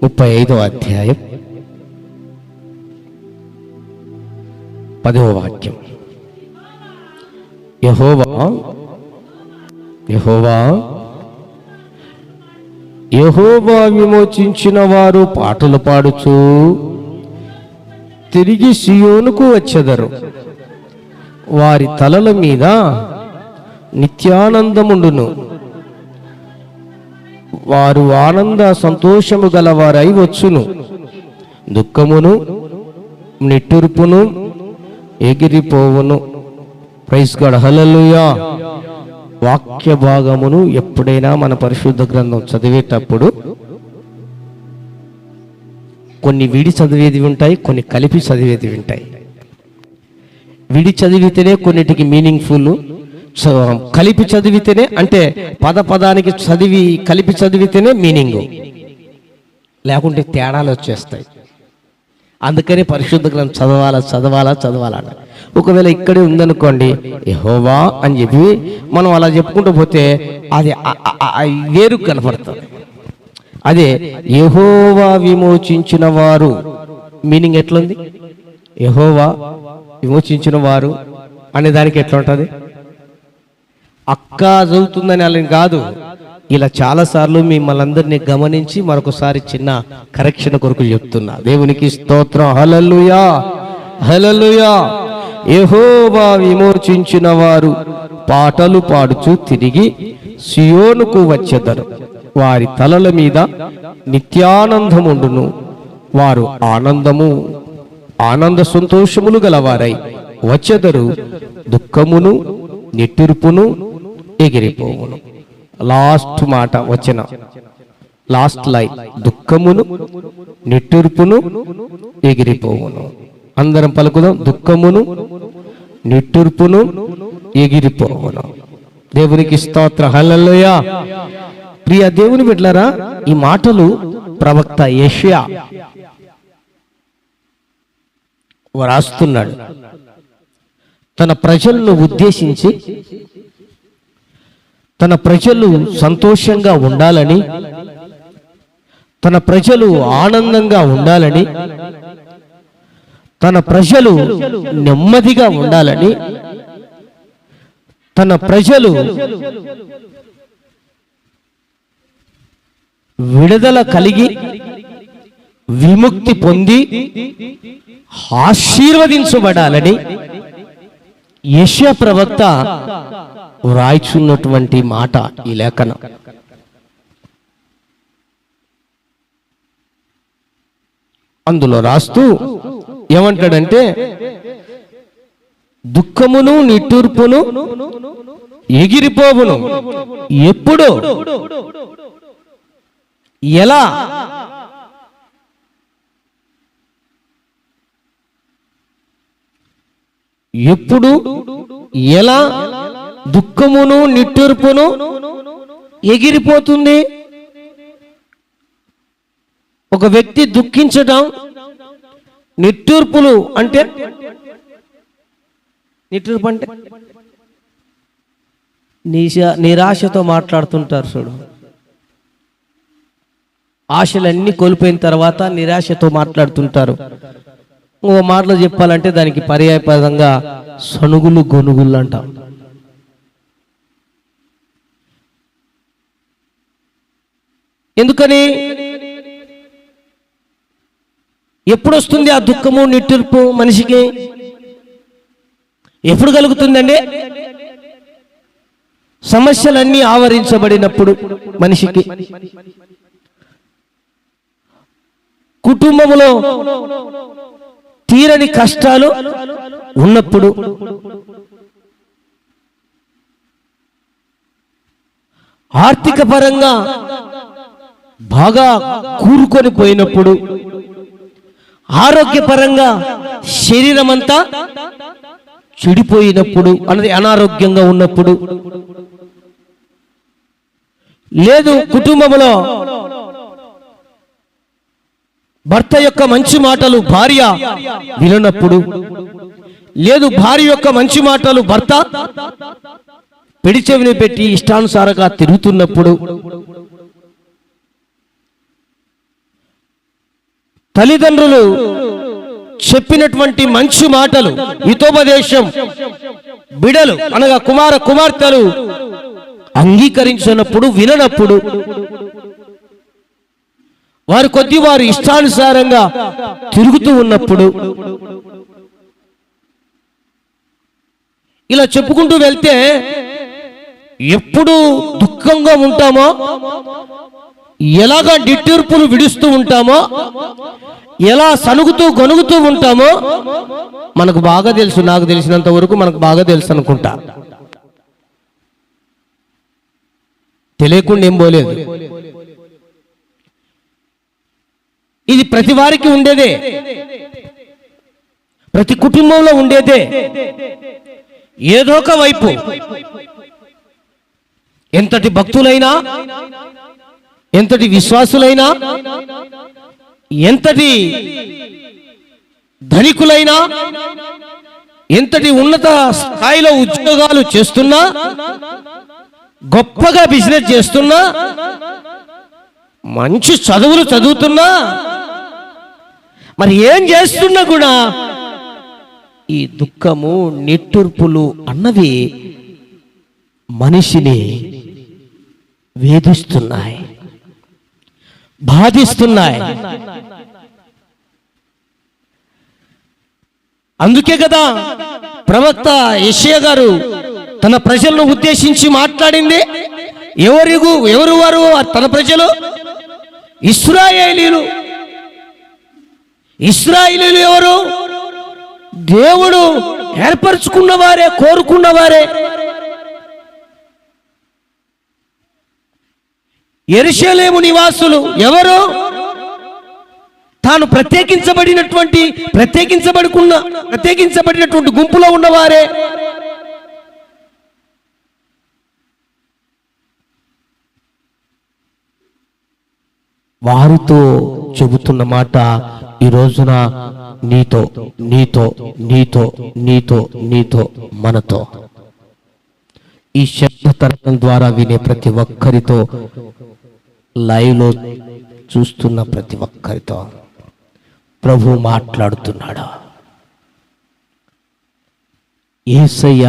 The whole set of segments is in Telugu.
35వ అధ్యాయం 10వ వాక్యం. యెహోవా విమోచించిన వారు పాటలు పాడుచు తిరిగి సియోనుకు వచ్చెదరు. వారి తలల మీద నిత్యానందముండును. వారు ఆనంద సంతోషము గలవారై వచ్చును. దుఃఖమును నిట్టూర్పును ఎగిరిపోవును. ప్రైజ్ గాడ్, హల్లెలూయా. వాక్య భాగమును ఎప్పుడైనా మన పరిశుద్ధ గ్రంథం చదివేటప్పుడు కొన్ని విడి చదివేది ఉంటాయి, కొన్ని కలిపి చదివేది ఉంటాయి. విడి చదివితేనే కొన్నిటికి మీనింగ్ఫుల్, కలిపి చదివితేనే అంటే పదానికి కలిపి చదివితేనే మీనింగు, లేకుంటే తేడాలు వచ్చేస్తాయి. అందుకని పరిశుద్ధ గ్రంథం చదవాలా. ఒకవేళ ఇక్కడే ఉందనుకోండి యెహోవా అని చెప్పి మనం అలా చెప్పుకుంటూ పోతే అది వేరు కనపడుతుంది. అదే యెహోవా విమోచించిన వారు మీనింగ్ ఎట్లుంది? యెహోవా విమోచించిన వారు అనే దానికి ఎట్లా ఉంటుంది? అక్క చదువుతుందని అలా కాదు. ఇలా చాలాసార్లు మిమ్మల్ని అందరినీ గమనించి మరొకసారి చిన్న కరెక్షన్ కొరకు చెప్తున్నా. దేవునికి స్తోత్రం. హల్లెలూయా, హల్లెలూయా. యెహోవా విమోచించిన వారు పాటలు పాడుచు తిరిగి సియోనుకు వచ్చెదరు. వారి తలల మీద నిత్యానందముండును. వారు ఆనంద సంతోషములు గలవారై వచ్చెదరు. దుఃఖమును నిట్టూర్పును ఎగిరిపోవును. లాస్ట్ మాట వచ్చిన లాస్ట్ లైన్, దుఃఖమును నిట్టూర్పును ఎగిరిపోవును. అందరం పలుకుదాం, దుఃఖమును నిట్టూర్పును ఎగిరిపోవును. దేవునికి స్తోత్రం. హల్లెలూయా. ప్రియ దేవుని బిడ్డలారా, ఈ మాటలు ప్రవక్త యెషయా రాస్తున్నాడు. తన ప్రజలను ఉద్దేశించి, తన ప్రజలు సంతోషంగా ఉండాలని, తన ప్రజలు ఆనందంగా ఉండాలని, తన ప్రజలు నెమ్మదిగా ఉండాలని, తన ప్రజలు విడుదల కలిగి విముక్తి పొంది ఆశీర్వదించబడాలని యెషయా ప్రవక్త వ్రాయిచున్నటువంటి మాట ఈ లేఖనం. అందులో రాస్తూ ఏమంటాడంటే, దుఃఖమును నిట్టూర్పును ఎగిరిపోవును. ఎప్పుడు, ఎలా? ఎప్పుడు, ఎలా దుఃఖమును నిట్టూర్పును ఎగిరిపోతుంది? ఒక వ్యక్తి దుఃఖించడం, నిట్టూర్పులు అంటే, నిట్టూర్పు అంటే నిరాశతో మాట్లాడుతుంటారు చూడు. ఆశలన్నీ కోల్పోయిన తర్వాత నిరాశతో మాట్లాడుతుంటారు. ఓ మాటలో చెప్పాలంటే దానికి పర్యాయపదంగా సనుగులు గొనుగులు అంటాం. ఎందుకని? ఎప్పుడు వస్తుంది ఆ దుఃఖము నిట్టూర్పు మనిషికి? ఎప్పుడు కలుగుతుందండి? సమస్యలన్నీ ఆవరించబడినప్పుడు మనిషికి, కుటుంబంలో తీరని కష్టాలు ఉన్నప్పుడు, ఆర్థిక పరంగా బాగా కూరుకొని పోయినప్పుడు, ఆరోగ్యపరంగా శరీరం అంతా చెడిపోయినప్పుడు, అన్నది అనారోగ్యంగా ఉన్నప్పుడు, లేదు కుటుంబంలో భర్త యొక్క మంచి మాటలు భార్య విననప్పుడు, లేదు భార్య యొక్క మంచి మాటలు భర్త పెడిచెవిని పెట్టి ఇష్టానుసారంగా తిరుగుతున్నప్పుడు, తల్లిదండ్రులు చెప్పినటువంటి మంచి మాటలు, హితోపదేశం బిడలు అనగా కుమార్తెలు అంగీకరించినప్పుడు, విననప్పుడు వారి కొద్ది వారి ఇష్టానుసారంగా తిరుగుతూ ఉన్నప్పుడు, ఇలా చెప్పుకుంటూ వెళ్తే ఎప్పుడు దుఃఖంగా ఉంటామో, ఎలాగా నిట్టూర్పులు విడుస్తూ ఉంటామో, ఎలా సనుగుతూ గొనుగుతూ ఉంటామో మనకు బాగా తెలుసు. నాకు తెలిసినంత వరకు మనకు బాగా తెలుసు అనుకుంటా. తెలియకుండా ఏం పోలేదు. ఇది ప్రతి వారికి ఉండేదే, ప్రతి కుటుంబంలో ఉండేదే. ఏదో ఒక వైపు ఎంతటి భక్తులైనా, ఎంతటి విశ్వాసులైనా, ఎంతటి ధనికులైనా, ఎంతటి ఉన్నత స్థాయిలో ఉద్యోగాలు చేస్తున్నా, గొప్పగా బిజినెస్ చేస్తున్నా, మంచి చదువులు చదువుతున్నా, మరి ఏం చేస్తున్నా కూడా ఈ దుఃఖము, నిట్టూర్పులు అన్నవి మనిషిని వేధిస్తున్నాయి, బాధిస్తున్నాయి. అందుకే కదా ప్రవక్త యెషయా గారు తన ప్రజలను ఉద్దేశించి మాట్లాడింది. ఎవరు వారు తన ప్రజలు? ఇశ్రాయేలీలు. ఇశ్రాయేలీలు ఎవరు? దేవుడు ఏర్పరచుకున్నవారే, కోరుకున్నవారే. యెరూషలేము నివాసులు ఎవరు? తాను ప్రత్యేకించబడినటువంటి గుంపులో ఉన్నవారే. వారితో చెబుతున్న మాట ఈ రోజున నీతో నీతో నీతో నీతో నీతో మనతో, ఈ శబ్ద తరంగం ద్వారా వినే ప్రతి ఒక్కరితో, లైవ్ లో చూస్తున్న ప్రతి ఒక్కరితో ప్రభు మాట్లాడుతున్నాడు. యేసయ్య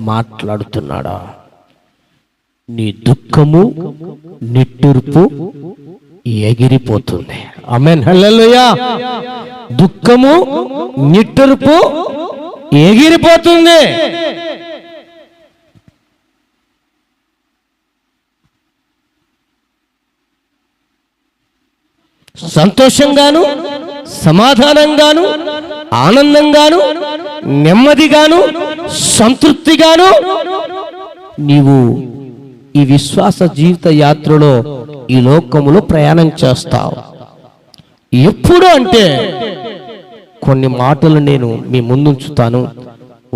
మాట్లాడుతున్నాడు. నీ దుఃఖము, నిట్టూర్పు ఎగిరిపోతుంది. ఆమేన్, హల్లెలూయా. దుఃఖము, నిట్టూర్పు ఎగిరిపోతుంది. సంతోషంగాను, సమాధానంగాను, ఆనందంగాను, నెమ్మదిగాను, సంతృప్తిగాను నీవు ఈ విశ్వాస జీవిత యాత్రలో ఈ లోకములో ప్రయాణం చేస్తావు. ఎప్పుడు అంటే కొన్ని మాటలు నేను మీ ముందుంచుతాను,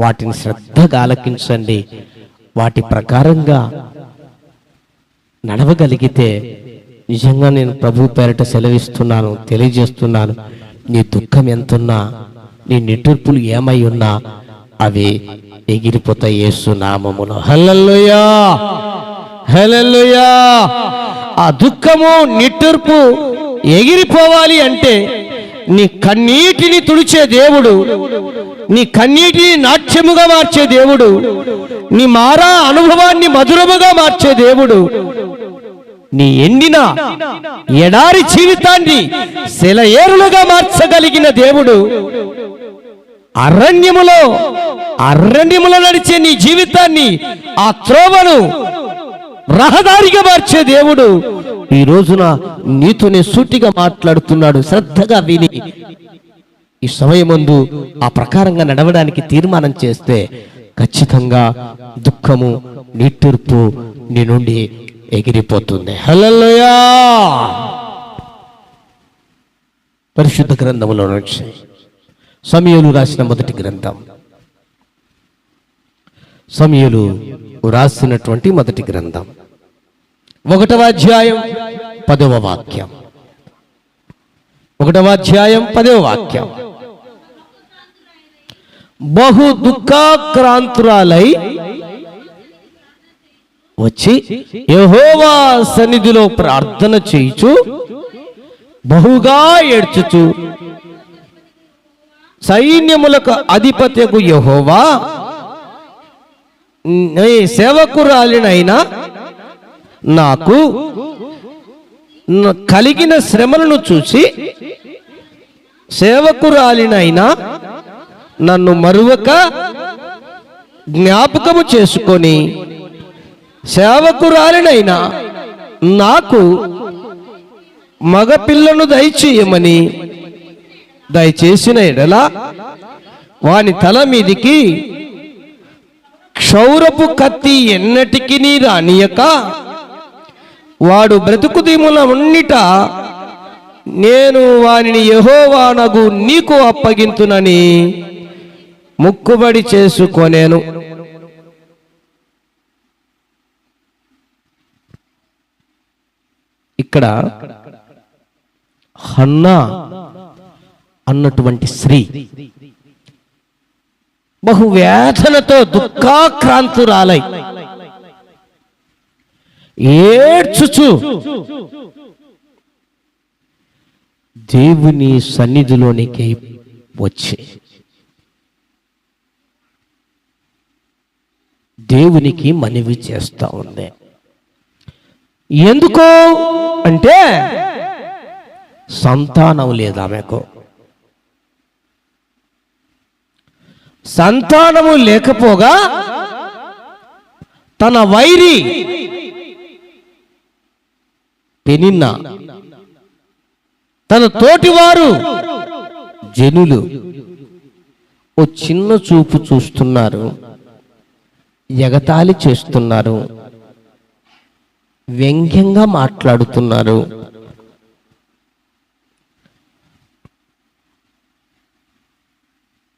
వాటిని శ్రద్ధగా ఆలకించండి. వాటి ప్రకారంగా నడవగలిగితే నిజంగా నేను ప్రభు పేరిట సెలవిస్తున్నాను, తెలియజేస్తున్నాను, నీ దుఃఖం ఎంతున్నా, నీ నిట్టూర్పులు ఏమై ఉన్నా అవి ఎగిరిపోతాయి యేసు నామములో. హల్లెలూయా, హల్లెలూయా. ఆ దుఃఖము, నిట్టూర్పు ఎగిరిపోవాలి అంటే నీ కన్నీటిని తుడిచే దేవుడు, నీ కన్నీటిని నాట్యముగా మార్చే దేవుడు, నీ మారా అనుభవాన్ని మధురముగా మార్చే దేవుడు, నీ ఎండిన ఎడారి జీవితాన్ని సెలయేరులుగా మార్చగలిగిన దేవుడు, అరణ్యములో నడిచే నీ జీవితాన్ని, ఆ త్రోవను రహదారిగా మార్చే దేవుడు ఈ రోజున నీతోనే సూటిగా మాట్లాడుతున్నాడు. శ్రద్ధగా విని ఈ సమయమందు ఆ ప్రకారంగా నడవడానికి తీర్మానం చేస్తే ఖచ్చితంగా దుఃఖము, నిట్టూర్పు నీ నుండి ఎగిరిపోతుంది. హల్లెలూయా. పరిశుద్ధ గ్రంథములో నుంచి సమూయేలు రాసిన మొదటి గ్రంథం, సమూయేలు రాసినటువంటి మొదటి గ్రంథం 1వ అధ్యాయం 10వ వాక్యం. 1వ అధ్యాయం 10వ వాక్యం. బహు దుఃఖాక్రాంతురాలై వచ్చి యెహోవా సన్నిధిలో ప్రార్థన చేయుచు బహుగా ఏడ్చుచు, సైన్యములకు అధిపత్యకు యెహోవా, నీ సేవకురాలినైనా నాకు కలిగిన శ్రమలను చూసి సేవకురాలినైనా నన్ను మరువక జ్ఞాపకము చేసుకొని సేవకురాలినైనా నాకు మగపిల్లను దయచేయమని దయచేసిన ఎడల వాని తల మీదికి క్షౌరపు కత్తి ఎన్నటికి రానియక వాడు బ్రతుకు దిముల ఉన్నిట నేను వానిని యెహోవానగు నీకు అప్పగింతునని ముక్కుబడి చేసుకొనేను. ఇక్కడ హన్నా అన్నటువంటి స్త్రీ బహువేదనతో దుఃఖాక్రాంతురాలై ఏడ్చుచు దేవుని సన్నిధిలోనికి వచ్చి దేవునికి మనవి చేస్తా ఉంది. ఎందుకు అంటే సంతానం లేదు ఆమెకు. సంతానము లేకపోగా తన వైరి పెనిన్నా, తన తోటివారు జనులు ఓ చిన్న చూపు చూస్తున్నారు, ఎగతాళి చేస్తున్నారు, వ్యంగ్యంగా మాట్లాడుతున్నారు.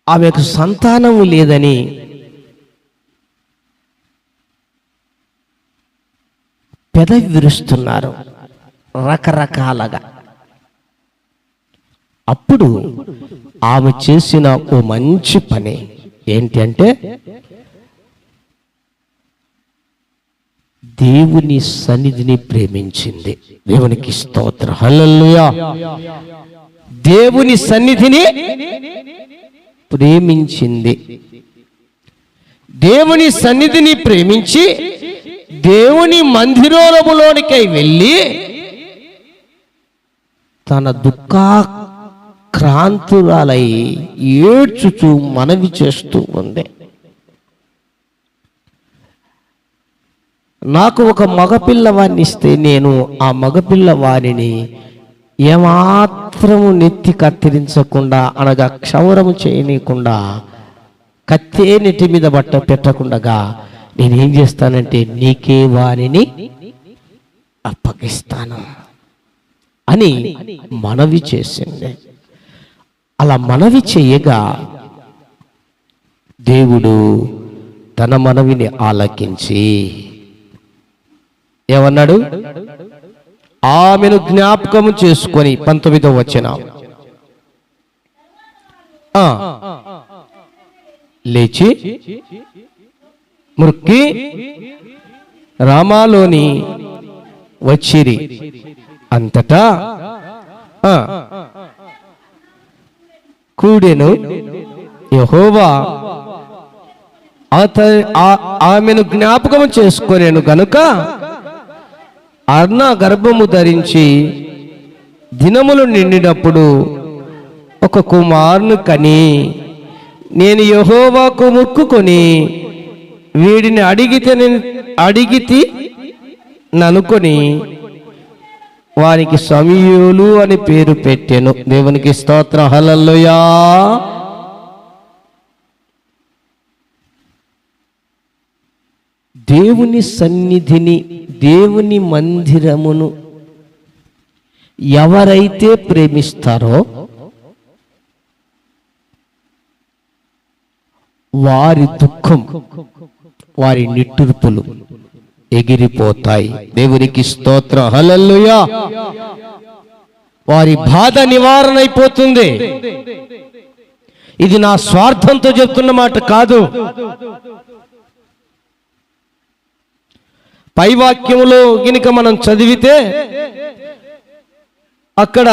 ఆమెకు సంతానము లేదని పెదవి విరుస్తున్నారు రకరకాలుగా. అప్పుడు ఆమె చేసిన ఓ మంచి పని ఏంటి అంటే దేవుని సన్నిధిని ప్రేమించింది. దేవునికి స్తోత్రం, హల్లెలూయా. దేవుని సన్నిధిని ప్రేమించింది. దేవుని సన్నిధిని ప్రేమించి దేవుని మందిరములోనికై వెళ్ళి తన దుఃఖాక్రాంతురాలై ఏడ్చుచూ మనవి చేస్తూ ఉంది. నాకు ఒక మగపిల్లవాడిని ఇస్తే నేను ఆ మగపిల్లవాడిని ఏమాత్రము నెత్తి కత్తిరించకుండా, అనగా క్షౌరము చేయనీయకుండా, కత్తే నెట్టి మీద బట్ట పెట్టకుండా నేనేం చేస్తానంటే నీకే వారిని అప్పగిస్తాను అని మనవి చేసింది. అలా మనవి చేయగా దేవుడు తన మనవిని ఆలకించి ఏమన్నాడు? ఆమెను జ్ఞాపకము చేసుకొని 19వ వచనం, లేచి మురికి రామాలోని వచ్చిరి. అంతటా కూడెను. యెహోవా ఆమెను జ్ఞాపకము చేసుకొనేను గనుక అర్ణ గర్భము ధరించి దినములు నిండినప్పుడు ఒక కుమారుని కని నేను యెహోవాకు మొక్కుకొని వీడిని అడిగితి ననుకొని వారికి సమూయేలు అని పేరు పెట్టెను. దేవునికి స్తోత్రం, హల్లెలూయా. దేవుని సన్నిధిని, దేవుని మందిరమును ఎవరైతే ప్రేమిస్తారో వారి దుఃఖం, వారి నిట్టూర్పులు ఎగిరిపోతాయి. దేవునికి స్తోత్రం, హల్లెలూయా. వారి బాధ నివారణ అయిపోతుంది. ఇది నా స్వార్థంతో చెప్తున్న మాట కాదు. పై వాక్యములో గినక మనం చదివితే అక్కడ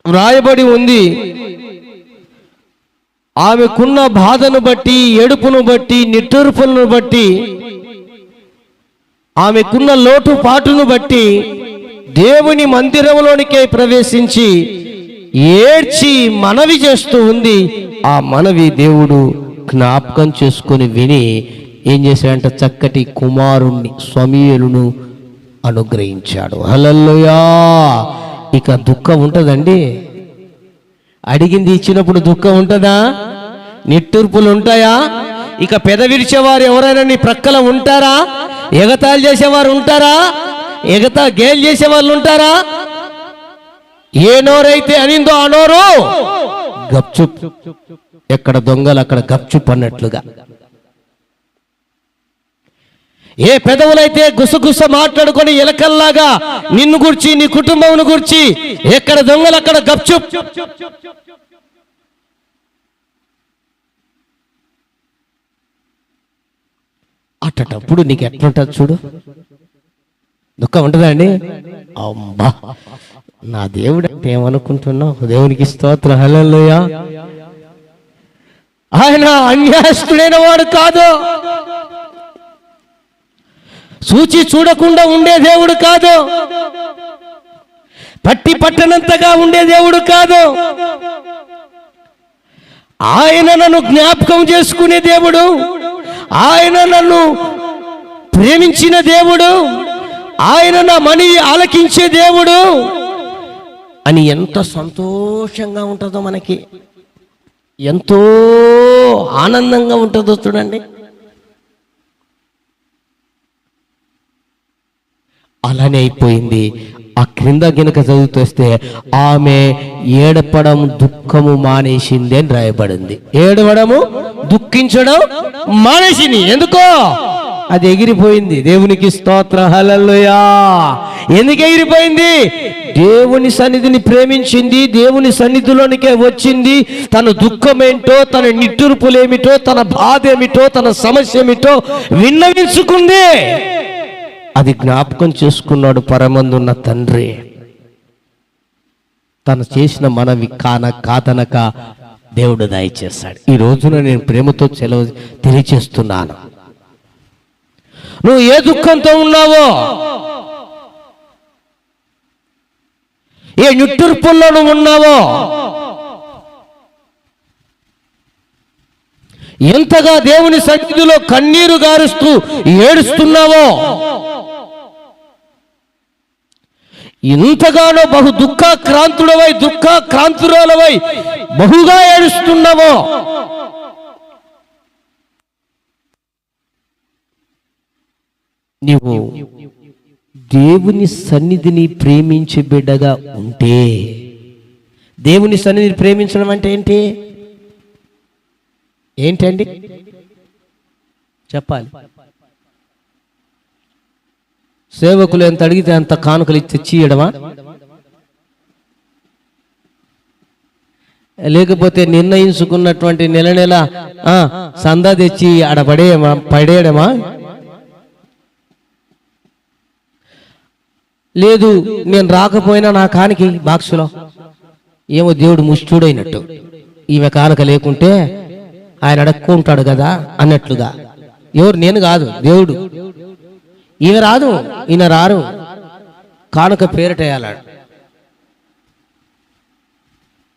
వ్రాయబడి ఉంది, ఆమెకున్న బాధను బట్టి, ఏడుపును బట్టి, నిట్టూర్పులను బట్టి, ఆమెకున్న లోటుపాటును బట్టి దేవుని మందిరంలోనికే ప్రవేశించి ఏడ్చి మనవి చేస్తూ ఉంది. ఆ మనవి దేవుడు జ్ఞాపకం చేసుకొని విని ఏం చేశాడంట, చక్కటి కుమారుణ్ణి సమూయేలును అనుగ్రహించాడు. హల్లెలూయా. ఇక దుఃఖం ఉంటుందండి? అడిగింది ఇచ్చినప్పుడు దుఃఖం ఉంటుందా? నిట్టూర్పులు ఉంటాయా? ఇక పెదవిరిచేవారు ఎవరైనా నీ ప్రక్కల ఉంటారా? ఎగతాళి చేసేవారు ఉంటారా? గేలు చేసే వాళ్ళు ఉంటారా? ఏ నోరైతే అనిందో ఆ నోరు గప్చుప్. ఎక్కడ దొంగలు అక్కడ గప్చుప్ అన్నట్లుగా. ఏ పెదవులైతే గుసగుస మాట్లాడుకొని ఎలకల్లాగా నిన్ను గురించి, నీ కుటుంబం గురించి, ఎక్కడ దొంగలు అక్కడ గప్చుప్. అట్టప్పుడు నీకు ఎట్లుంటుంది చూడు. దుఃఖం ఉంటుందా అండి? అమ్మా, నా దేవుడు అంటే ఏమనుకుంటున్నావు? దేవునికి స్తోత్రం. హల్లెలూయా. ఆయన అన్యాయస్తుడైన వాడు కాదు, చూచి చూడకుండా ఉండే దేవుడు కాదు, పట్టి పట్టనంతగా ఉండే దేవుడు కాదు. ఆయన నన్ను జ్ఞాపకం చేసుకునే దేవుడు, ఆయన నన్ను ప్రేమించిన దేవుడు, ఆయన నా మని ఆలకించే దేవుడు అని ఎంత సంతోషంగా ఉంటుందో, మనకి ఎంతో ఆనందంగా ఉంటుందో చూడండి. అలానే అయిపోయింది. ఆ క్రింద గినక చదువుతూ ఆమె ఏడపడం దుఃఖము మానేసింది అని రాయబడింది. ఏడవడము, దుఃఖించడం మానేసింది. ఎందుకో అది ఎగిరిపోయింది. దేవునికి స్తోత్రం. హల్లెలూయా. ఎందుకు ఎగిరిపోయింది? దేవుని సన్నిధిని ప్రేమించింది, దేవుని సన్నిధిలోనికే వచ్చింది. తన దుఃఖం ఏంటో, తన నిట్టూర్పులేమిటో, తన బాధ ఏమిటో, తన సమస్య ఏమిటో విన్నవించుకుంది. అది జ్ఞాపకం చేసుకున్నాడు పరమందున్న తండ్రి. తను చేసిన మనవి కాదనక దేవుడు దయచేశాడు. ఈ రోజున నేను ప్రేమతో తెలియచేస్తున్నాను. నువ్వు ఏ దుఃఖంతో ఉన్నావో, ఏ నిట్టూర్పుల్లో నువ్వు ఉన్నావో, ఎంతగా దేవుని సన్నిధిలో కన్నీరు గారుస్తూ ఏడుస్తున్నావో, ఇంతగానో బహు దుఃఖాక్రాంతురాలవై బహుగా ఏడుస్తున్నావో, నీవు దేవుని సన్నిధిని ప్రేమించే బిడ్డగా ఉంటే, దేవుని సన్నిధిని ప్రేమించడం అంటే ఏంటండి చెప్పాలి. సేవకులు ఎంత అడిగితే అంత కానుకలు తెచ్చి ఇవ్వడమా? లేకపోతే నిర్ణయించుకున్నటువంటి నెల సందా తెచ్చి ఆడ పడేయడమా? లేదు, నేను రాకపోయినా నా కానికి బాక్సులో ఏమో దేవుడు ముష్టుడైనట్టు, ఈమె కానుక లేకుంటే ఆయన అడక్కుంటాడు కదా అన్నట్లుగా. ఎవరు? నేను కాదు, దేవుడు. ఈమె రాదు, ఈయన రారు, కానుక పేరటేయాలాడు.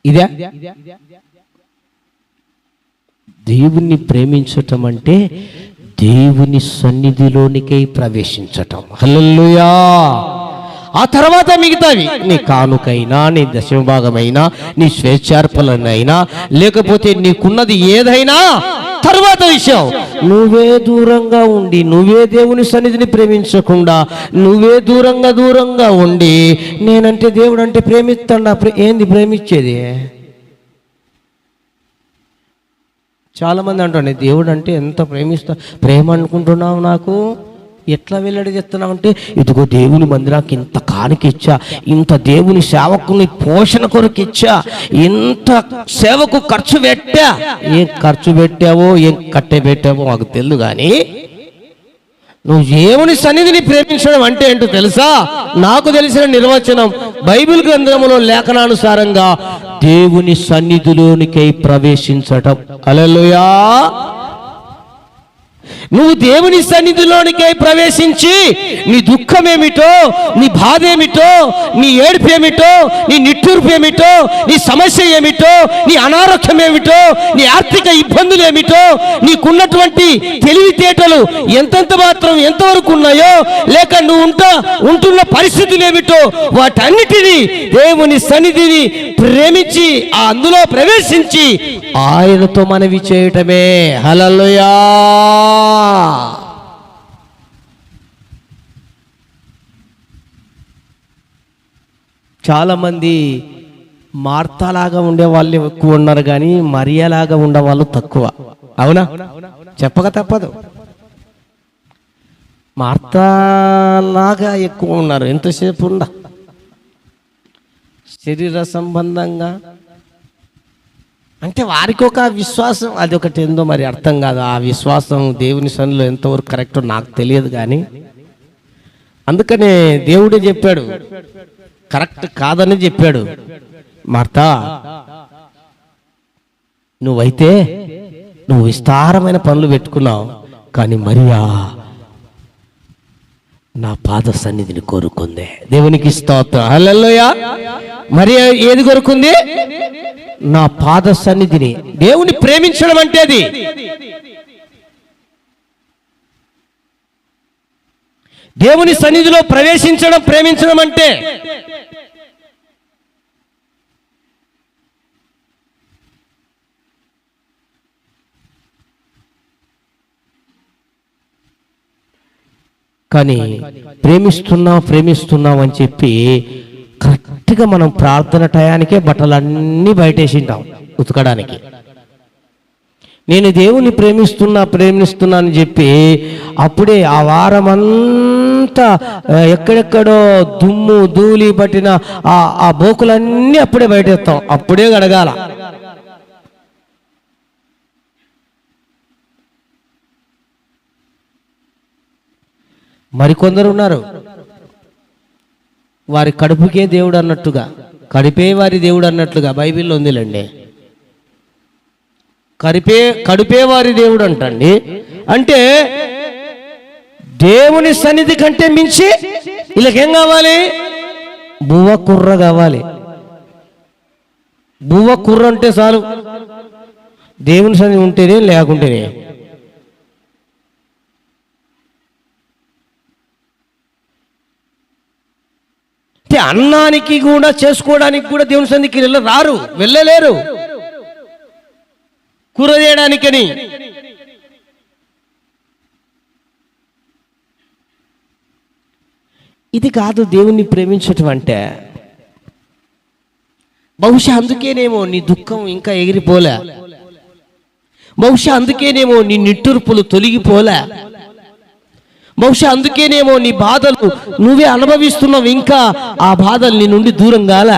ఇదే దేవుణ్ణి ప్రేమించటం అంటే దేవుని సన్నిధిలోనికై ప్రవేశించటం. హల్లెలూయా. ఆ తర్వాత మిగతావి, నీ కానుకైనా, నీ దశమభాగమైనా, నీ స్వేచ్ఛార్పణైనా, లేకపోతే నీకున్నది ఏదైనా తర్వాత విషయం. నువ్వే దూరంగా ఉండి, నువ్వే దేవుని సన్నిధిని ప్రేమించకుండా, నువ్వే దూరంగా ఉండి, నేనంటే దేవుడు అంటే ప్రేమిస్తాడా? ఏంది ప్రేమించేది? చాలా మంది అంటారు, దేవుడు అంటే ఎంత ప్రేమ అనుకుంటున్నావు, నాకు ఎట్లా వెల్లడి చేస్తున్నావు అంటే, ఇదిగో దేవుని మందిరానికి ఇంత కానుకిచ్చా, ఇంత దేవుని సేవకుని పోషణ కొరకు ఇచ్చా, ఇంత సేవకు ఖర్చు పెట్టా. ఏం ఖర్చు పెట్టావో, ఏం కట్టె పెట్టావో మాకు తెలియదు, కానీ నువ్వు దేవుని సన్నిధిని ప్రేమించడం అంటే ఏంటో తెలుసా? నాకు తెలిసిన నిర్వచనం బైబిల్ గ్రంథములో లేఖనానుసారంగా దేవుని సన్నిధిలోనికై ప్రవేశించటం. హల్లెలూయా. నువ్వు దేవుని సన్నిధిలోనికై ప్రవేశించి నీ దుఃఖమేమిటో, నీ బాధ ఏమిటో, నీ ఏడుపు ఏమిటో, నీ నిట్టూర్పు ఏమిటో, నీ సమస్య ఏమిటో, నీ అనారోగ్యం ఏమిటో, నీ ఆర్థిక ఇబ్బందులు ఏమిటో, నీకున్నటువంటి తెలివితేటలు ఎంతెంత మాత్రం ఎంతవరకు ఉన్నాయో, లేక నువ్వు ఉంటున్న పరిస్థితులు ఏమిటో, వాటన్నిటినీ దేవుని సన్నిధిని ప్రేమించి అందులో ప్రవేశించి ఆయనతో మనవి చేయటమే. హల్లెలూయా. చాలామంది మార్తాలాగా ఉండే వాళ్ళు ఎక్కువ ఉన్నారు, కానీ మరియలాగా ఉండే వాళ్ళు తక్కువ. అవునా? చెప్పక తప్పదు. మార్తాలాగా ఎక్కువ ఉన్నారు. ఎంతసేపు శరీర సంబంధంగా అంటే వారికి ఒక విశ్వాసం, అది ఒకటి ఏందో మరి అర్థం కాదు. ఆ విశ్వాసం దేవుని సన్నిధిలో ఎంతవరకు కరెక్టో నాకు తెలియదు, కానీ అందుకనే దేవుడే చెప్పాడు, కరెక్ట్ కాదని చెప్పాడు. మార్తా, నువ్వైతే నువ్వు విస్తారమైన పనులు పెట్టుకున్నావు, కానీ మరియా నా పాద సన్నిధిని కోరుకుంది. దేవునికి స్తోత్రం. హల్లెలూయా. మరియా ఏది కోరుకుంది? నా పాద సన్నిధిని. దేవుని ప్రేమించడం అంటే అది. దేవుని సన్నిధిలో ప్రవేశించడం, ప్రేమించడం అంటే కానీ ప్రేమిస్తున్నాం అని చెప్పి కరెక్ట్గా మనం ప్రార్థన టయానికే బట్టలన్నీ బయటేసింటాం ఉతకడానికి. నేను దేవుని ప్రేమిస్తున్నా అని చెప్పి అప్పుడే ఆ వారమంతా ఎక్కడెక్కడో దుమ్ము ధూళి పట్టిన ఆ బోకులన్నీ అప్పుడే బయటేస్తాం, అప్పుడే గడగాల. మరికొందరు ఉన్నారు, వారి కడుపుకే దేవుడు అన్నట్టుగా, కడిపే వారి దేవుడు అన్నట్లుగా బైబిల్లో ఉందిలేండి. కడుపే వారి దేవుడు అంటండి. అంటే దేవుని సన్నిధి కంటే మించి వీళ్ళకేం కావాలి? బువ్వ కుర్ర కావాలి. బువ్వ కుర్ర అంటే చాలు, దేవుని సన్నిధి ఉంటేనే లేకుంటేనే. అన్నానికి కూడా చేసుకోవడానికి కూడా దేవుని సన్నిధికి వెళ్ళలేరు కూర చేయడానికని. ఇది కాదు దేవుణ్ణి ప్రేమించటం అంటే. బహుశా అందుకేనేమో నీ దుఃఖం ఇంకా ఎగిరిపోలే, బహుశా అందుకేనేమో నీ నిట్టూర్పులు తొలగిపోలే, బహుశా అందుకేనేమో నీ బాధలు నువ్వే అనుభవిస్తున్నావు, ఇంకా ఆ బాధలు నీ నుండి దూరం కాల.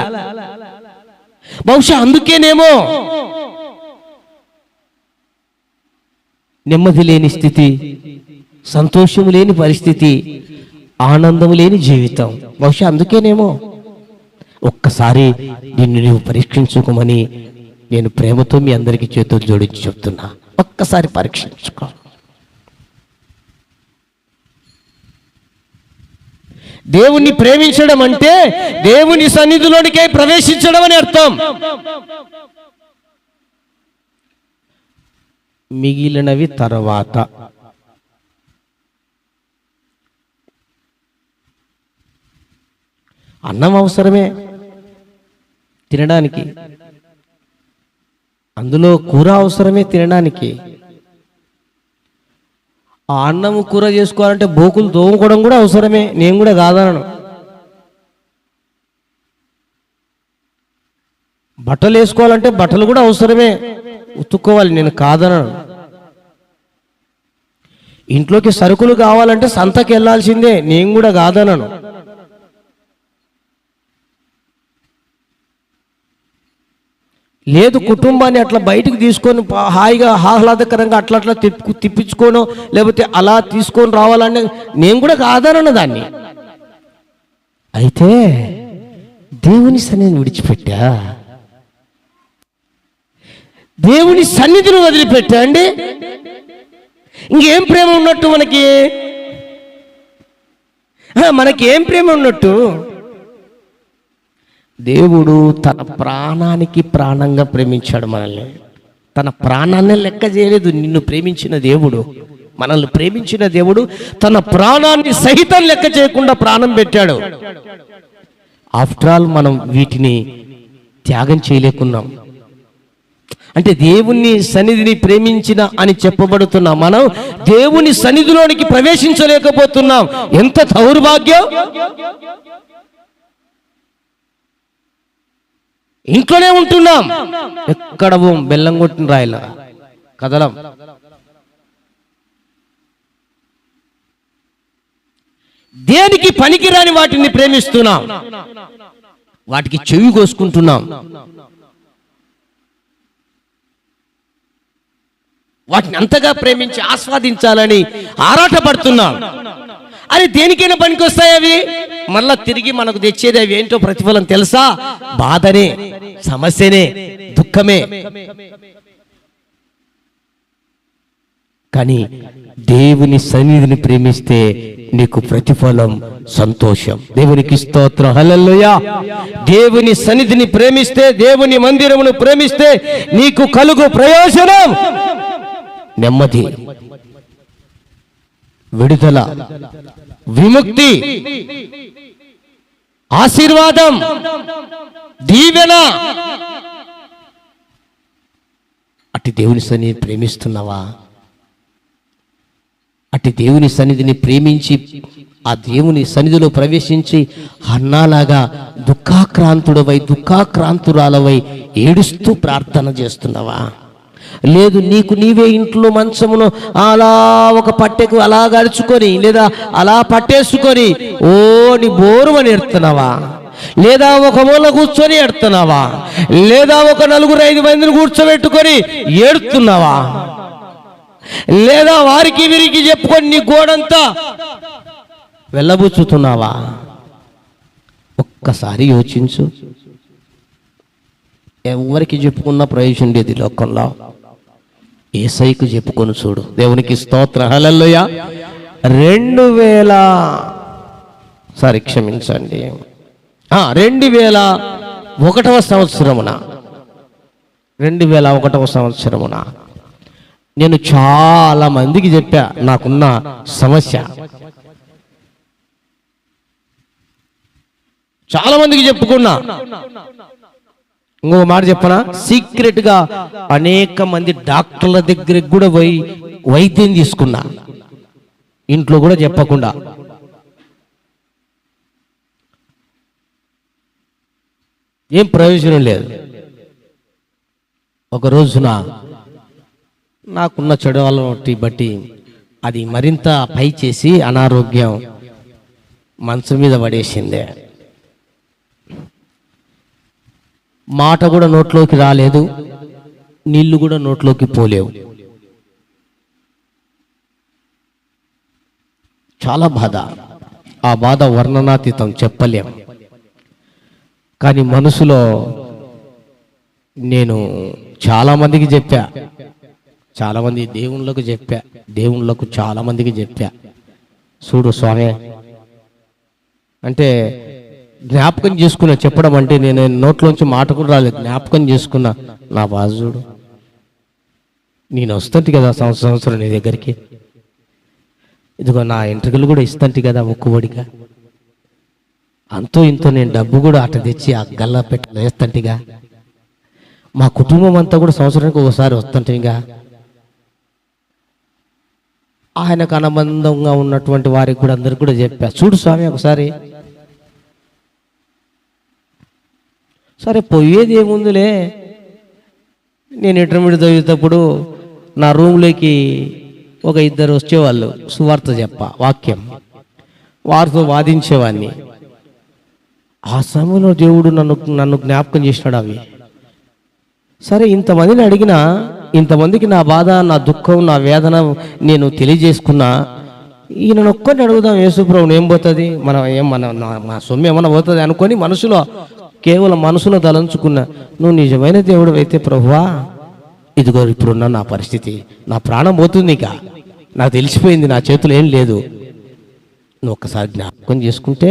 బహుశా అందుకేనేమో నెమ్మది లేని స్థితి, సంతోషము లేని పరిస్థితి, ఆనందము లేని జీవితం. బహుశా అందుకేనేమో. ఒక్కసారి నిన్ను నువ్వు పరీక్షించుకోమని నేను ప్రేమతో మీ అందరికీ చేతులు జోడించి చెప్తున్నా. ఒక్కసారి పరీక్షించుకో. దేవుణ్ణి ప్రేమించడం అంటే దేవుని సన్నిధిలోనికే ప్రవేశించడం అని అర్థం. మిగిలినవి తర్వాత. అన్నం అవసరమే తినడానికి, అందులో కూర అవసరమే తినడానికి. ఆ అన్నము కూర చేసుకోవాలంటే బోకులు తోముకోవడం కూడా అవసరమే, నేను కూడా కాదనను. బట్టలు వేసుకోవాలంటే బట్టలు కూడా అవసరమే, ఉతుక్కోవాలి, నేను కాదనను. ఇంట్లోకి సరుకులు కావాలంటే సంతకి వెళ్ళాల్సిందే, నేను కూడా కాదనను. లేదు కుటుంబాన్ని అట్లా బయటికి తీసుకొని హాయిగా ఆహ్లాదకరంగా అట్లా తిప్పించుకోను, లేకపోతే అలా తీసుకొని రావాలని నేను కూడా కాదనను దాన్ని. అయితే దేవుని సన్నిధిని విడిచిపెట్టా, దేవుని సన్నిధిని వదిలిపెట్టా అండి. ఇంకేం ప్రేమ ఉన్నట్టు మనకి ఏం ప్రేమ ఉన్నట్టు? దేవుడు తన ప్రాణానికి ప్రాణంగా ప్రేమించాడు మనల్ని. తన ప్రాణాన్ని లెక్క చేయలేదు. నిన్ను ప్రేమించిన దేవుడు, మనల్ని ప్రేమించిన దేవుడు తన ప్రాణాన్ని సహితం లెక్క చేయకుండా ప్రాణం పెట్టాడు. ఆఫ్టర్ ఆల్ మనం వీటిని త్యాగం చేయలేకున్నాం. అంటే దేవుని సన్నిధిని ప్రేమించిన అని చెప్పబడుతున్నాం, మనం దేవుని సన్నిధిలోనికి ప్రవేశించలేకపోతున్నాం. ఎంత దౌర్భాగ్యం! ఇంట్లోనే ఉంటున్నాం, ఎక్కడ బెల్లం కొట్టిన రాయల కదలం. దేనికి పనికిరాని వాటిని ప్రేమిస్తున్నాం, వాటికి చెవి కోసుకుంటున్నాం, వాటిని అంతగా ప్రేమించి ఆస్వాదించాలని ఆరాటపడుతున్నాం. అది దేనికైనా పనికి వస్తాయి అవి, మళ్ళా తిరిగి మనకు తెచ్చేది అవి ఏంటో ప్రతిఫలం తెలుసా? బాధనే, సమస్యనే, దుఃఖమే. కానీ దేవుని సన్నిధిని ప్రేమిస్తే నీకు ప్రతిఫలం సంతోషం. దేవునికి స్తోత్రం, హల్లెలూయా. దేవుని సన్నిధిని ప్రేమిస్తే, దేవుని మందిరమును ప్రేమిస్తే నీకు కలుగు ప్రయోజనం నెమ్మది, విడుదల, విముక్తి, ఆశీర్వాదం, దీవెన. అట్టి దేవుని సన్నిధిని ప్రేమిస్తున్నావా? అట్టి దేవుని సన్నిధిని ప్రేమించి ఆ దేవుని సన్నిధిలో ప్రవేశించి అన్నాలాగా దుఃఖాక్రాంతుడవై దుఃఖాక్రాంతురాలవై ఏడుస్తూ ప్రార్థన చేస్తున్నావా? లేదు, నీకు నీవే ఇంట్లో మంచమును అలా ఒక పట్టెకు అలా గడుచుకొని లేదా అలా పట్టేసుకొని నీ బోరుమని ఎడుతున్నావా? లేదా ఒక మూల కూర్చొని ఎడుతున్నావా? లేదా ఒక 4-5 మందిని కూర్చోబెట్టుకొని ఏడుతున్నావా? లేదా వారికి వీరికి చెప్పుకొని నీ గోడంతా వెళ్ళబుచ్చుతున్నావా? ఒక్కసారి యోచించు. ఎవరికి చెప్పుకున్న ప్రయోజనం లేదు ఈ లోకంలో. యేసయ్యకు చెప్పుకొని చూడు. దేవునికి స్తోత్రం, హల్లెలూయా. 2001వ సంవత్సరమున నేను చాలా మందికి చెప్పా నాకున్న సమస్య. చాలా మందికి చెప్పుకున్నా. ఇంకో మాట చెప్పనా, సీక్రెట్ గా అనేక మంది డాక్టర్ల దగ్గరికి కూడా పోయి వైద్యం తీసుకున్నా, ఇంట్లో కూడా చెప్పకుండా. ఏం ప్రయోజనం లేదు. ఒక రోజున నాకున్న చెడు అలవాటు బట్టి అది మరింత పై చేసి అనారోగ్యం మనసు మీద పడేసిందే. మాట కూడా నోట్లోకి రాలేదు, నీళ్లు కూడా నోట్లోకి పోలేవు. చాలా బాధ. ఆ బాధ వర్ణనాతీతం, చెప్పలేం. కానీ మనసులో నేను చాలా మందికి చెప్పా, చాలా మంది దేవుళ్ళకు చెప్పా, దేవుళ్ళకు చాలా మందికి చెప్పా. చూడు స్వామి అంటే జ్ఞాపకం చేసుకున్నా. చెప్పడం అంటే నేను నోట్లోంచి మాట కూడా రాలేదు, జ్ఞాపకం చేసుకున్నా. నా బాధ చూడు, నేను వస్తుంటే కదా సంవత్సరం నీ దగ్గరికి, ఇదిగో నా ఎంట్రుకలు కూడా ఇస్తుంటే కదా మొక్కుబడిగా, అంతో ఇంతో నేను డబ్బు కూడా అట్ట తెచ్చి ఆ గల్లా పెట్టి వేస్తుంటేగా, మా కుటుంబం అంతా కూడా సంవత్సరానికి ఒకసారి వస్తుంటేగా. ఆయనకు అనుబంధంగా ఉన్నటువంటి వారికి కూడా అందరికి కూడా చెప్పా, చూడు స్వామి ఒకసారి. సరే పోయేది ఏముందిలే. నేను ఇంటర్మీడియట్ చదివేటప్పుడు నా రూమ్లోకి ఒక 2 వచ్చేవాళ్ళు, సువార్త వాక్యం, వారితో వాదించేవాడిని. ఆ సమయంలో దేవుడు నన్ను జ్ఞాపకం చేసినాడు. అవి సరే, ఇంతమందిని అడిగినా, ఇంతమందికి నా బాధ, నా దుఃఖం, నా వేదన నేను తెలియజేసుకున్నా, ఈయన ఒక్కరిని అడుగుదాం, యేసుప్రభుని ఏం పోతుంది, మా సొమ్ము ఏమన్నా పోతుంది అనుకొని మనసులో, కేవలం మనసులో తలంచుకున్నా. నువ్వు నిజమైన దేవుడు అయితే ప్రభువా, ఇదిగో ఇప్పుడున్న నా పరిస్థితి, నా ప్రాణం పోతుంది, ఇక నాకు తెలిసిపోయింది, నా చేతులు ఏం లేదు. నువ్వు ఒక్కసారి జ్ఞాపకం చేసుకుంటే,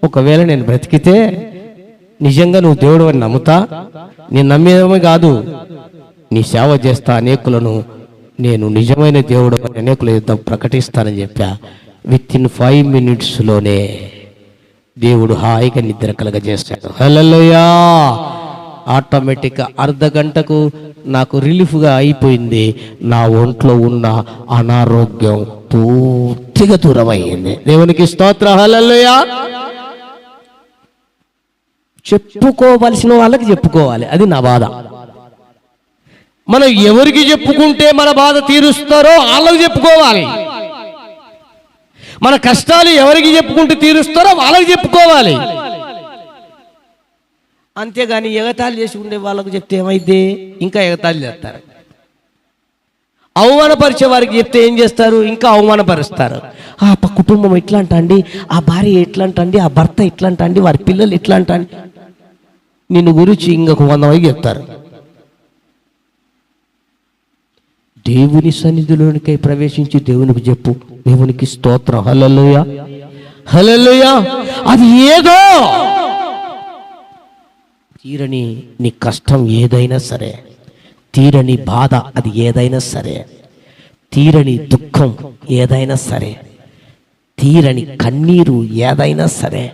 ఒకవేళ నేను బ్రతికితే నిజంగా నువ్వు దేవుడు అని నమ్ముతా, నేను నమ్మేదేమో కాదు, నీ సేవ చేస్తా, అనేకులను నేను నిజమైన దేవుడు అని అనేకుల యుద్ధం ప్రకటిస్తానని చెప్పా. విత్-ఇన్ 5 minutesలోనే దేవుడు హాయిగా నిద్ర కలగజేస్తాడు. హల్లెలూయా. ఆటోమేటిక్గా అర్ధగంటకు నాకు రిలీఫ్గా అయిపోయింది. నా ఒంట్లో ఉన్న అనారోగ్యం పూర్తిగా దూరమైంది. దేవునికి స్తోత్రం. హల్లెలూయా. చెప్పుకోవలసిన వాళ్ళకి చెప్పుకోవాలి, అది నా బాధ. మనం ఎవరికి చెప్పుకుంటే మన బాధ తీరుస్తారో వాళ్ళకి చెప్పుకోవాలి. మన కష్టాలు ఎవరికి చెప్పుకుంటూ తీరుస్తారో వాళ్ళకి చెప్పుకోవాలి. అంతేగాని ఎగతాళి చేసి ఉండే వాళ్ళకు చెప్తే ఏమైంది, ఇంకా ఎగతాళి చేస్తారు. అవమానపరిచే వారికి చెప్తే ఏం చేస్తారు, ఇంకా అవమానపరుస్తారు. ఆ కుటుంబం ఎట్లా అంటండి, ఆ భార్య ఎట్లా అంటండి, ఆ భర్త ఎట్లా అంటండి, వారి పిల్లలు ఎట్లా అంటండి, నిన్ను గురించి ఇంకొక 100 మందికి చెప్తారు. దేవుని సన్నిధిలోనికి ప్రవేశించి దేవునికి చెప్పు. దేవునికి స్తోత్రం. హల్లెలూయా. హల్లెలూయా. అది ఏదో తీరని నీ కష్టం ఏదైనా సరే, తీరని బాధ అది ఏదైనా సరే, తీరని దుఃఖం ఏదైనా సరే, తీరని కన్నీరు ఏదైనా సరే,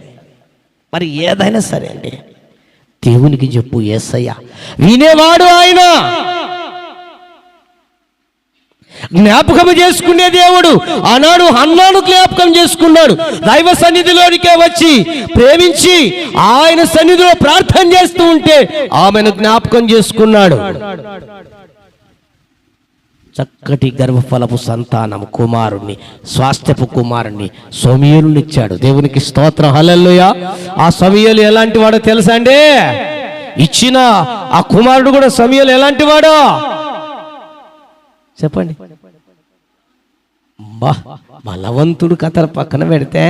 మరి ఏదైనా సరే అండి, దేవునికి చెప్పు. యేసయ్య వినేవాడు, ఆయన జ్ఞాపకం చేసుకునే దేవుడు. ఆనాడు హన్నాను జ్ఞాపకం చేసుకున్నాడు. దైవ సన్నిధిలోనికే వచ్చి ప్రేమించి ఆయన సన్నిధిలో ప్రార్థన చేస్తూ ఉంటే ఆమెను జ్ఞాపకం చేసుకున్నాడు. చక్కటి గర్భఫలపు సంతానం కుమారుణ్ణి, స్వాస్థ్యపు కుమారుణ్ణి సమూయేలుని ఇచ్చాడు. దేవునికి స్తోత్రం. హల్లెలూయా. ఆ సమూయేలు ఎలాంటి వాడో తెలుసా అండి? ఇచ్చిన ఆ కుమారుడు కూడా సమూయేలు ఎలాంటి వాడో చెప్పండి. బలవంతుడు కథలు పక్కన పెడితే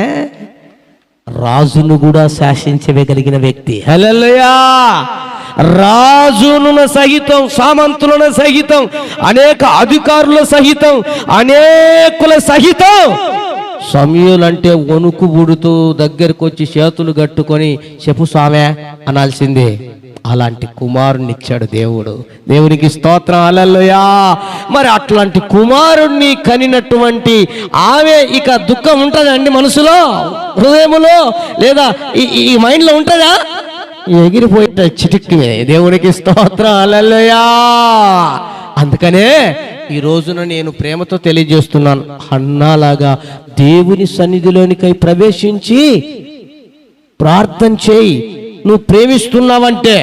రాజును కూడా శాసించగలిగిన వ్యక్తి. హల్లెలూయా. రాజులను సహితం, సామంతులను సహితం, అనేక అధికారుల సహితం, అనేకుల సహితం సమూయేలు అంటే వణుకు పుడుతూ దగ్గరకు వచ్చి చేతులు కట్టుకొని చెప్పు స్వామే అనాల్సిందే. అలాంటి కుమారుణ్ణి ఇచ్చాడు దేవుడు. దేవునికి స్తోత్రం. హల్లెలూయా. మరి అట్లాంటి కుమారుణ్ణి కనినటువంటి ఆమె ఇక దుఃఖం ఉంటుందండి మనసులో, హృదయములో, లేదా ఈ మైండ్లో ఉంటుందా? ఎగిరిపోయిట చిటిక్కి. దేవునికి స్తోత్రం. హల్లెలూయా. అందుకనే ఈ రోజున నేను ప్రేమతో తెలియజేస్తున్నాను, హన్నాలాగా దేవుని సన్నిధిలోనికై ప్రవేశించి ప్రార్థన చేయి. నువ్వు ప్రేమిస్తున్నావంటే,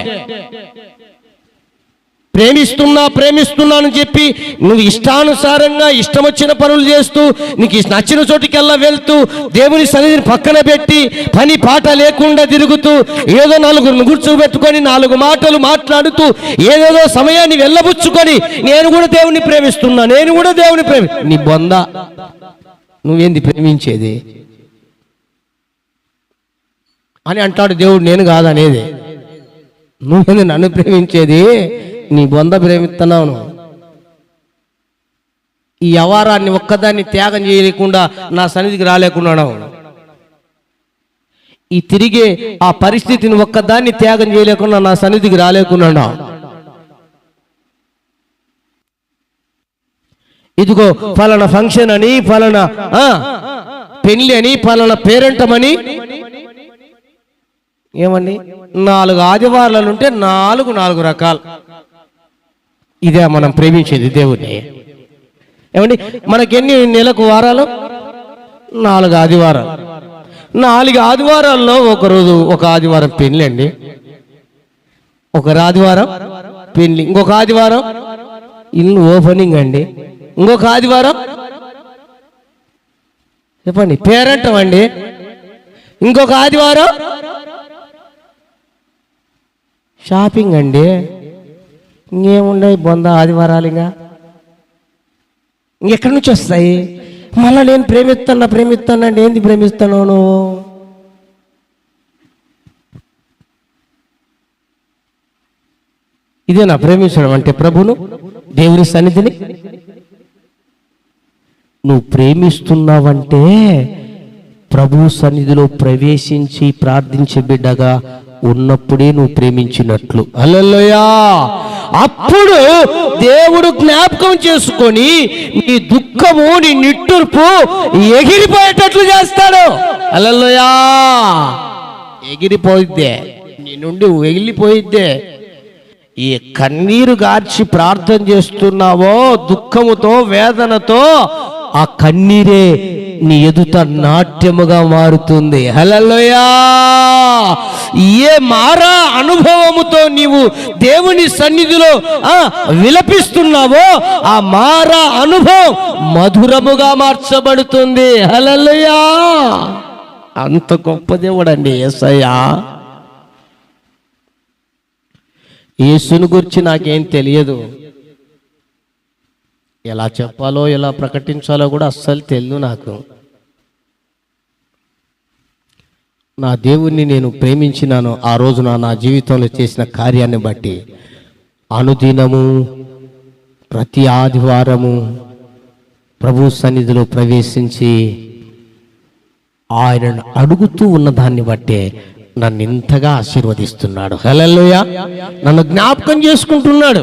ప్రేమిస్తున్నానని చెప్పి నువ్వు ఇష్టానుసారంగా ఇష్టం వచ్చిన పనులు చేస్తూ, నీకు నచ్చిన చోటికెల్లా వెళ్తూ, దేవుని సన్నిధిని పక్కన పెట్టి పని పాట లేకుండా తిరుగుతూ, ఏదో నలుగురిని కూర్చోబెట్టుకొని 4 మాటలు మాట్లాడుతూ, ఏదేదో సమయాన్ని వెళ్ళబుచ్చుకొని నేను కూడా దేవుని ప్రేమిస్తున్నా, నేను కూడా దేవుని నీ బొంద, నువ్వేంది ప్రేమించేది అని అంటాడు దేవుడు. నేను కాదనేది, నువ్వేంది నన్ను ప్రేమించేది, నీ బొంద ప్రేమిస్తున్నావు. ఈ వ్యవహారాన్ని ఒక్కదాన్ని త్యాగం చేయలేకుండా నా సన్నిధికి రాలేకున్నాను. ఈ తిరిగే ఆ పరిస్థితిని ఒక్కదాన్ని త్యాగం చేయలేకుండా నా సన్నిధికి రాలేకున్నాను. ఇదిగో ఫలానా ఫంక్షన్ అని, ఫలానా పెళ్లి అని, ఫలానా పేరెంటమని, ఏమండి 4 ఆదివారాలు ఉంటే 4 రకాలు. ఇదే మనం ప్రేమించేది దేవుణ్ణి. ఏమండి మనకెన్ని నెలకు వారాలు? 4 ఆదివారాలు. 4 ఆదివారాల్లో ఒకరోజు ఒక ఆదివారం పెళ్లి అండి, ఒక ఆదివారం పెళ్లి, ఇంకొక ఆదివారం ఇల్లు ఓపెనింగ్ అండి, ఇంకొక ఆదివారం చెప్పండి పేరెంటం అండి, ఇంకొక ఆదివారం షాపింగ్ అండి, ఇంకేముండే బొంద ఆదివారాలు ఇంకెక్కడి నుంచి వస్తాయి? మళ్ళీ నేను ప్రేమిస్తాను అంటే ఏంది ప్రేమిస్తాను నువ్వు? ఇదేనా ప్రేమించడం అంటే? ప్రభును, దేవుని సన్నిధిని నువ్వు ప్రేమిస్తున్నావంటే ప్రభు సన్నిధిలో ప్రవేశించి ప్రార్థించే బిడ్డగా ఉన్నప్పుడే నువ్వు ప్రేమించినట్లు. హల్లెలూయా! అప్పుడు దేవుడు జ్ఞాపకం చేసుకొని నీ దుఃఖము, నీ నిట్టూర్పు ఎగిరిపోయేటట్లు చేస్తాడు. హల్లెలూయా! ఎగిరిపోయిద్దే, నీ నుండి ఎగిరిపోయిద్దే. ఈ కన్నీరు గార్చి ప్రార్థన చేస్తున్నావో దుఃఖముతో, వేదనతో, ఆ కన్నీరే నీ ఎదుట నాట్యముగా మారుతుంది. హల్లెలూయా! ఏ మారా అనుభవముతో నీవు దేవుని సన్నిధిలో విలపిస్తున్నావో ఆ మారా అనుభవం మధురముగా మార్చబడుతుంది. హల్లెలూయా! అంత గొప్ప దేవుడండి యేసయ్య. యేసుని గురించి నాకేం తెలియదు, ఎలా చెప్పాలో ఎలా ప్రకటించాలో కూడా అస్సలు తెలియదు నాకు. నా దేవుణ్ణి నేను ప్రేమించినాను ఆ రోజున నా జీవితంలో చేసిన కార్యాన్ని బట్టి. అనుదినము ప్రతి ఆదివారము ప్రభు సన్నిధిలో ప్రవేశించి ఆయనను అడుగుతూ ఉన్న దాన్ని బట్టే నన్ను ఇంతగా ఆశీర్వదిస్తున్నాడు. హల్లెలూయా! నన్ను జ్ఞాపకం చేసుకుంటున్నాడు.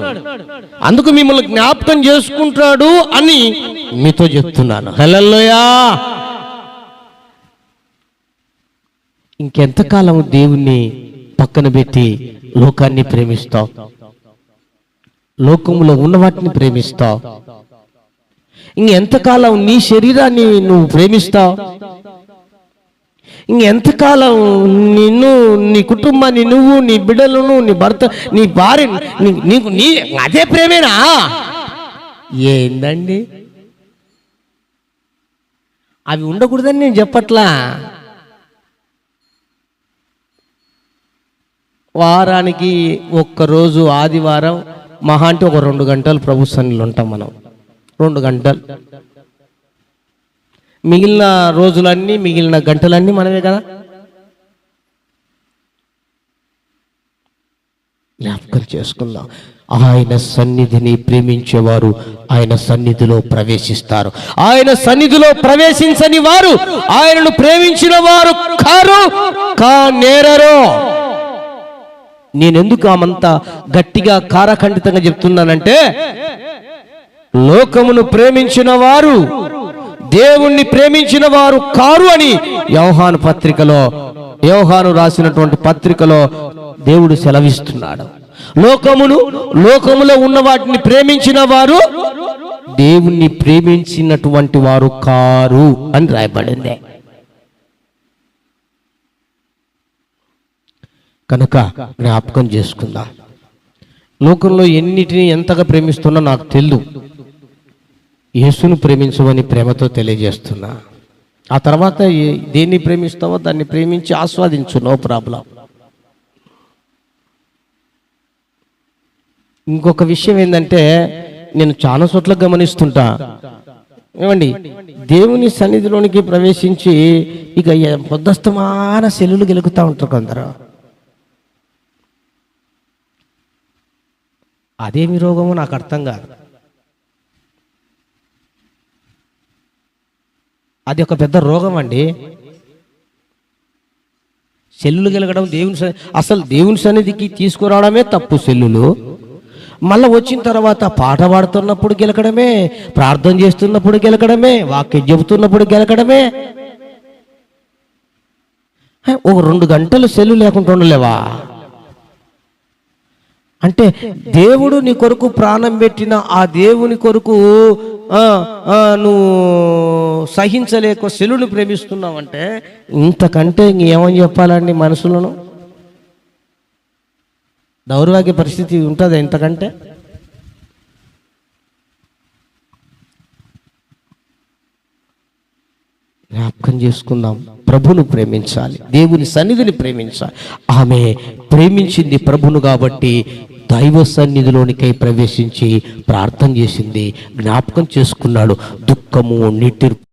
అందుకు మిమ్మల్ని జ్ఞాపకం చేసుకుంటాడు అని మీతో చెప్తున్నాను. హల్లెలూయా! ఇంకెంతకాలం దేవుణ్ణి పక్కన పెట్టి లోకాన్ని ప్రేమిస్తావు? లోకంలో ఉన్న వాటిని ప్రేమిస్తావు? ఇంకెంతకాలం నీ శరీరాన్ని నువ్వు ప్రేమిస్తావు? ఇంకెంతకాలం నిన్ను, నీ కుటుంబాన్ని, నువ్వు, నీ బిడ్డలను, నీ భర్త, నీ భార్య, నీకు నీ అదే ప్రేమేనా? ఏందండి అవి ఉండకూడదని నేను చెప్పట్లా. వారానికి ఒక్కరోజు ఆదివారం మహా అంటే ఒక 2 గంటలు ప్రభు సన్నిధిలో ఉంటాం మనం. 2 గంటలు. మిగిలిన రోజులన్నీ, మిగిలిన గంటలన్నీ మనమే కదా. జ్ఞాపకం చేసుకుందాం. ఆయన సన్నిధిని ప్రేమించేవారు ఆయన సన్నిధిలో ప్రవేశిస్తారు. ఆయన సన్నిధిలో ప్రవేశించని వారు ఆయనను ప్రేమించిన వారు కారు, కానేరరు. నేనెందుకు ఆమంతా గట్టిగా కారఖండితంగా చెప్తున్నానంటే, లోకమును ప్రేమించిన వారు దేవుణ్ణి ప్రేమించిన వారు కారు అని యోహాను రాసినటువంటి పత్రికలో దేవుడు సెలవిస్తున్నాడు. లోకములో ఉన్న వాటిని ప్రేమించిన వారు దేవుణ్ణి ప్రేమించినటువంటి వారు కారు అని రాయబడింది. కనుక జ్ఞాపకం చేసుకుందాం. లోకంలో ఎన్నిటిని ఎంతగా ప్రేమిస్తున్నా నాకు తెలియదు. యేసును ప్రేమించమని ప్రేమతో తెలియజేస్తున్నా. ఆ తర్వాత దేన్ని ప్రేమిస్తావో దాన్ని ప్రేమించి ఆస్వాదించు, నో ప్రాబ్లం. ఇంకొక విషయం ఏంటంటే, నేను చాలా చోట్ల గమనిస్తుంటా, ఏమండి, దేవుని సన్నిధిలోనికి ప్రవేశించి ఇక పొద్దస్తమాన సెల్లులు గెలుగుతూ ఉంటారు కొందరు. అదేమి రోగమో నాకు అర్థం కాదు. అది ఒక పెద్ద రోగం అండి. సెల్లులు గెలగడం, అసలు దేవుని సన్నిధికి తీసుకురావడమే తప్పు. సెల్లులు మళ్ళీ వచ్చిన తర్వాత పాట పాడుతున్నప్పుడు గెలకడమే, ప్రార్థన చేస్తున్నప్పుడు గెలకడమే, వాక్యం చెబుతున్నప్పుడు గెలకడమే. ఒక 2 గంటలు సెల్లు లేకుండా ఉండలేవా? అంటే దేవుడు నీ కొరకు ప్రాణం పెట్టిన ఆ దేవుని కొరకు నువ్వు సహించలేక సెలుని ప్రేమిస్తున్నావంటే ఇంతకంటే ఇంకేమని చెప్పాలండి? మనుషులను దౌర్భాగ్య పరిస్థితి ఉంటుంది ఇంతకంటే. జ్ఞాపకం చేసుకుందాం. ప్రభును ప్రేమించాలి, దేవుని సన్నిధిని ప్రేమించాలి. ఆమె ప్రేమించింది ప్రభును కాబట్టి దైవ సన్నిధిలోనికై ప్రవేశించి ప్రార్థన చేసింది, జ్ఞాపకం చేసుకున్నాడు. దుఃఖము, నిట్టూర్పు